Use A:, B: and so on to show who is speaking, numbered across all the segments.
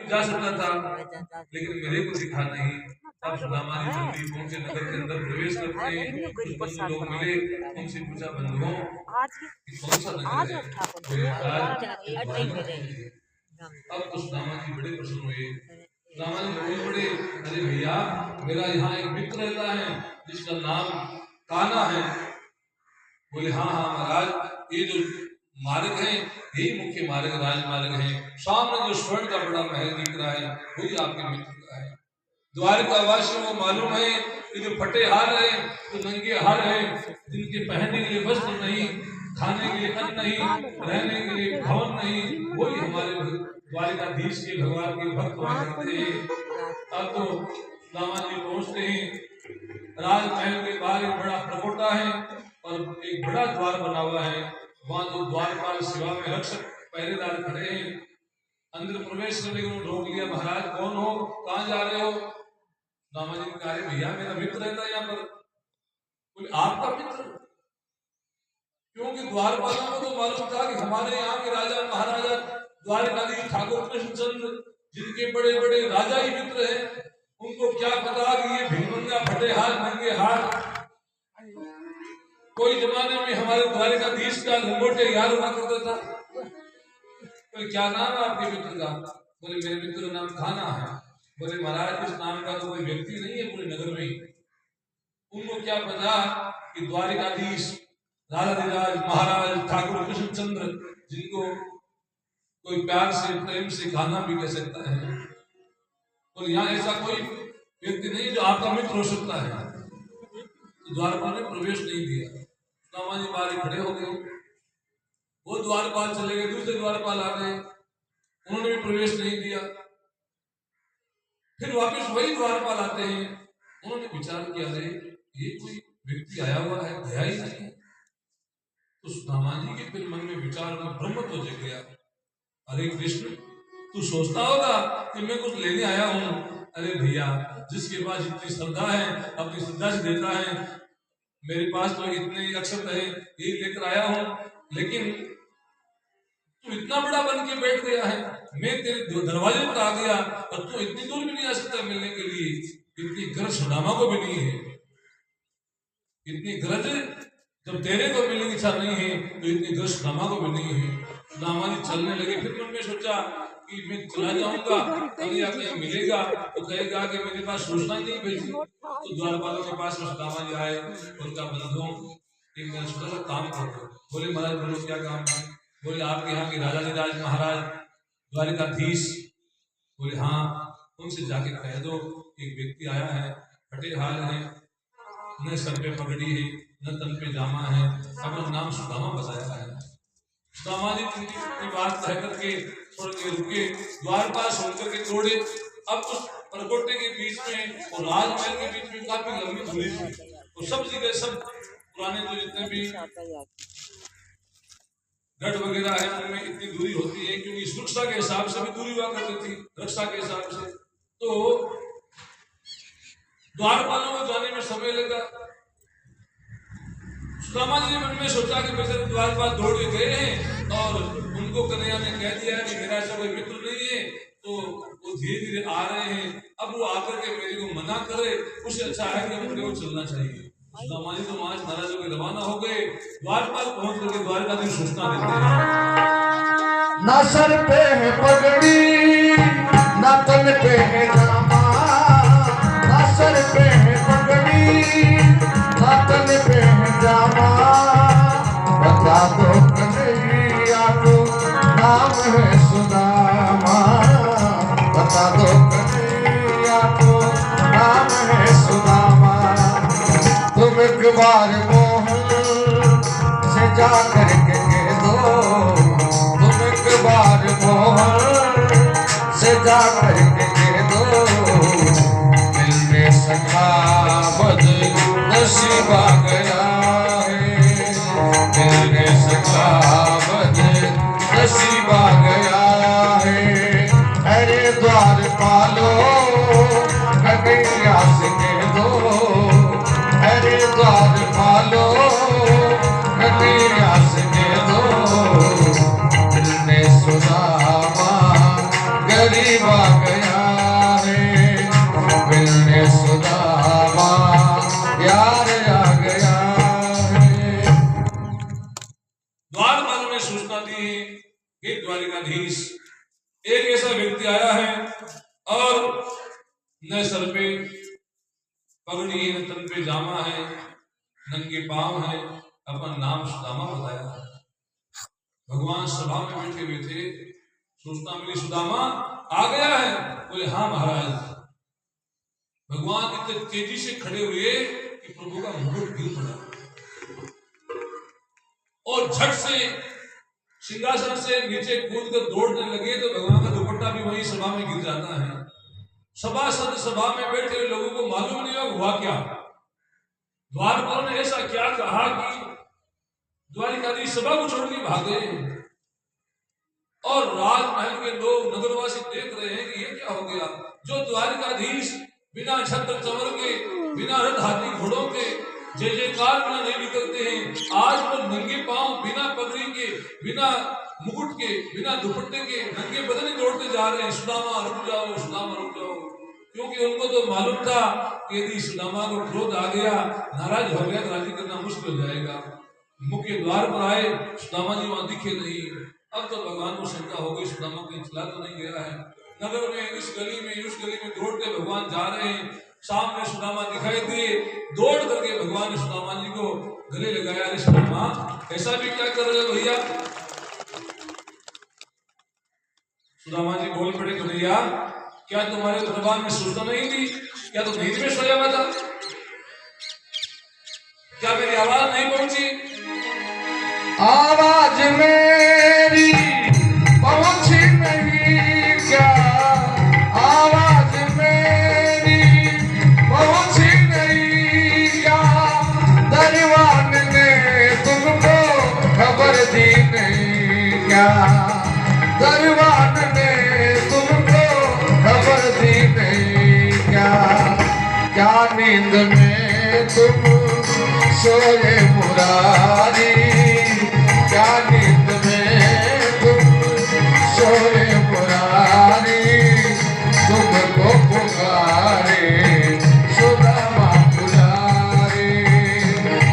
A: जा सकता था, लेकिन मेरे को दिखा नहीं। अब सुदामा जी जल्दी पहुंचे, नगर के अंदर प्रवेश करते हैं। कुछ बंधु लोग मिले, उनसे पूछा, बंधुओं कि कौन सा नगर है? अब तो सुदामा जी बड़े प्रसन्न हुए। सुदामा जी बोल पड़े, अरे भैया, मेरा यहाँ एक मित्र रहता है जिसका नाम काना है। बोले, हाँ हाँ महाराज, ये जो मार्ग है यही मुख्य मार्ग, राजमार्ग है। सामने जो स्वर्ण का बड़ा महल दिख रहा है वही आपके मित्र का है। द्वारका वासियों को मालूम है कि जो फटे हार है, जो नंगे हार है, जिनके पहनने के लिए वस्त्र नहीं, खाने के लिए अन्न नहीं, रहने के लिए भवन नहीं, वही हमारे द्वारकाधीश के भगवान के भक्त हुआ करते हैं। अब तो सुदामा जी पहुंचते हैं। राजमहल के बाहर एक बड़ा प्रकोटा है और एक बड़ा द्वार बना हुआ है। वहां जो द्वारपाल सेवा में रक्षक पहरेदार खड़े हैं। अंदर प्रवेश करने को रोक लिया। महाराज कौन हो, कहाँ जा रहे हो? सुदामा जी ने कहा, भैया मेरा मित्र रहता है यहाँ पर। बोले, आपका मित्र? क्योंकि द्वारपालों को तो मालूम था कि हमारे यहाँ के राजा महाराजा द्वारकाधीश ठाकुर कृष्णचंद्र, जिनके बड़े बड़े राजा ही मित्र हैं, उनको क्या पता कि ये भिखमंगा फटे हाथ नंगे हाथ। कोई जमाने में हमारे द्वारकाधीश का लंगोटे यार हुआ करता था। बोले, क्या नाम है आपके मित्र का? बोले, मेरे मित्र का नाम खाना है। बोले, महाराज इस नाम का तो कोई व्यक्ति नहीं है पूरे नगर में। उनको क्या पता कि द्वारकाधीश राजाधिराज महाराज ठाकुर कृष्णचंद्र, जिनको कोई प्यार से प्रेम से खाना भी कह सकता है, और यहाँ ऐसा कोई व्यक्ति नहीं जो आपका मित्र हो सकता है। तो द्वारपाल ने प्रवेश नहीं दिया। सुदामा जी बाहर खड़े हो गए। वो द्वारपाल चले गए, दूसरे द्वारपाल आ गए, उन्होंने भी प्रवेश नहीं दिया। फिर वापस वही द्वारपाल आते हैं। उन्होंने विचार किया, अरे ये कोई व्यक्ति आया हुआ है, गया ही नहीं। तो सुदामा जी के फिर मन में विचार में ब्रह्म तो जग गया। अरे कृष्ण, तू सोचता होगा कि मैं कुछ लेने आया हूँ। अरे भैया, जिसके पास इतनी श्रद्धा है अपनी श्रद्धा से देता है। मेरे पास तो इतने अक्षत है, यही लेकर आया हूँ, लेकिन तू इतना बड़ा बन के बैठ गया है। मैं तेरे दरवाजे पर आ गया और तू इतनी दूर भी नहीं आ सकता मिलने के लिए। इतनी गरज सुदामा को भी नहीं है। इतनी गरज जब तेरे को मिलने की इच्छा नहीं है तो इतनी गरज सुदामा को भी नहीं है। सुदामा जी चलने लगे। फिर मन में सोचा कि मैं चला जाऊंगा, कहीं या कहीं मिलेगा तो कहेगा कि मेरे पास सूचना नहीं भेजी। तो द्वारपालों के पास में सुदामा जी आए। उनका बंधुओं, एक छोटा सा काम करो। बोले, महाराज बोलो, क्या काम है? बोले, आपके यहाँ के राजाधिराज महाराज द्वारकाधीश। बोले, हाँ, उनसे जाके कह दो एक व्यक्ति आया है, फटे हाल है, न सर पे पगड़ी है, न तन पे जामा है, अपना नाम सुदामा बताया है। सुदामा जी की बात कह करके छोड़ के रुके। द्वारपाल सुनकर के तोड़े। अब उस परकोटे के बीच में और राजमहल के बीच में काफी लंबी दूरी थी। तो सब जगह सब पुराने जो जितने भी गढ़ वगैरह है उनमें इतनी दूरी होती है, क्योंकि सुरक्षा के हिसाब से भी दूरी हुआ करती थी, रक्षा के हिसाब से। तो द्वारपालों को जाने में समय लगा। सुदामा जी ने मन में सोचा कि बेचारे द्वारपाल दौड़ के गए हैं और उनको कन्हैया ने कह दिया है कि मेरा ऐसा कोई मित्र नहीं है, तो वो धीरे धीरे आ रहे हैं। अब वो आकर के मेरे को मना करे, उससे अच्छा है कि मुझे वो चलना चाहिए। सुदामा जी तो वहां नाराज होकर रवाना हो गए। द्वारपाल पहुंच करके द्वारकाधीश सूचना देते हैं,
B: ना सर पे है पगड़ी, ना तन पे है जामा, ना सर पे है पगड़ी, ना तन पे है जामा। बता दो कन्हैया को नाम है सुदामा, बता दो कन्हैया को नाम है सुदामा। तुम एक बार मोहन से जा करके कह दो, तुम एक बार मोहन से जा करके कह दो, मिलने सखा बद नसीबा गया है, मिलने सखा बद नसीबा गया है। अरे द्वारपालो कन्हैया से कह दो, अरे द्वारपालो कन्हैया से कह दो, मिलने सुदामा गरीबा गया है, मिलने सुदामा यार आ गया है।
A: द्वारपाल ने सूचना दी कि द्वारिकाधीश एक ऐसा व्यक्ति आया है और न सर पे पगड़ी है, न तन पे जामा है, नंगे पांव है, अपना नाम सुदामा बताया है। भगवान सभा में बैठे हुए थे, सूचना मिली सुदामा आ गया है। बोले हाँ महाराज। भगवान इतने तेजी से खड़े हुए कि प्रभु का मुकुट गिर पड़ा और झट से सिंहासन से नीचे कूद कर दौड़ने लगे तो भगवान का दुपट्टा भी वहीं सभा में गिर जाता है। सभासद सभा में बैठे हुए लोगों को मालूम नहीं हुआ क्या। द्वारपाल ने ऐसा क्या कहा कि द्वारिकाधीश सभा को छोड़ के भागे और राजमहल के लोग नगरवासी देख रहे हैं कि ये क्या हो गया। जो द्वारिकाधीश बिना छत्र चमर के, बिना रथ हाथी घोड़ों के, जय जयकार बिना नहीं निकलते हैं, आज वो नंगे पांव बिना पगड़ी के, बिना मुकुट के, बिना दुपट्टे के, नंगे बदन दौड़ते जा रहे हैं। सुदामा रुक जाओ, सुदामा रुक जाओ। क्योंकि उनको तो मालूम था कि यदि सुदामा को क्रोध आ गया, नाराज हो गया तो राजी करना मुश्किल हो जाएगा। मुख्य द्वार पर आए, सुदामा जी वहां दिखे नहीं। अब तो भगवान को शंका हो गई, सुदामा कहीं चला तो नहीं गया है। नगर में इस गली में उस गली में दौड़ते भगवान जा रहे हैं। सामने सुदामा दिखाई दिए, दौड़ करके भगवान ने सुदामा जी को गले लगाया। अरे सुदामा ऐसा भी क्या कर रहे हो भैया। सुदामा जी बोल पड़े कि भैया क्या तुम्हारे दरबार में सूचना नहीं थी? क्या तुम नींद में सोया हुआ था? क्या मेरी आवाज नहीं पहुंची?
B: आवाज मेरी पहुंची नहीं क्या? आवाज मेरी पहुंची नहीं क्या? दरबान ने तुमको खबर दी नहीं क्या? दरबान ने तुमको खबर दी नहीं क्या? क्या नींद में तुम सोए मुरारी? क्या नींद में तुम सोए मुरारी? तुमको पुकारे सुदामा पुजारी,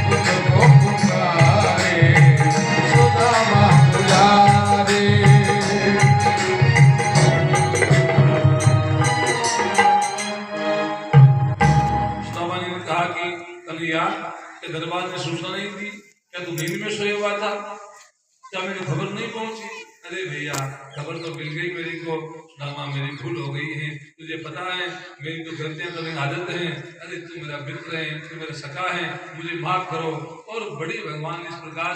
B: तुमको पुकारे सुदामा पुजारी।
A: सुदामा ने कहा कि कन्हैया के दरबार में सूचना नहीं थी? क्या तू नींद में सोया हुआ था? क्या मेरी खबर नहीं पहुंची? अरे भैया खबर तो मिल गई मेरी को। सुदामा मेरी भूल हो गई है, तुझे पता है मेरी तो गलतियां तो मेरी आदत है। अरे तू मेरा मित्र है, तू मेरा सखा है, मुझे माफ करो। और बड़ी भगवान इस प्रकार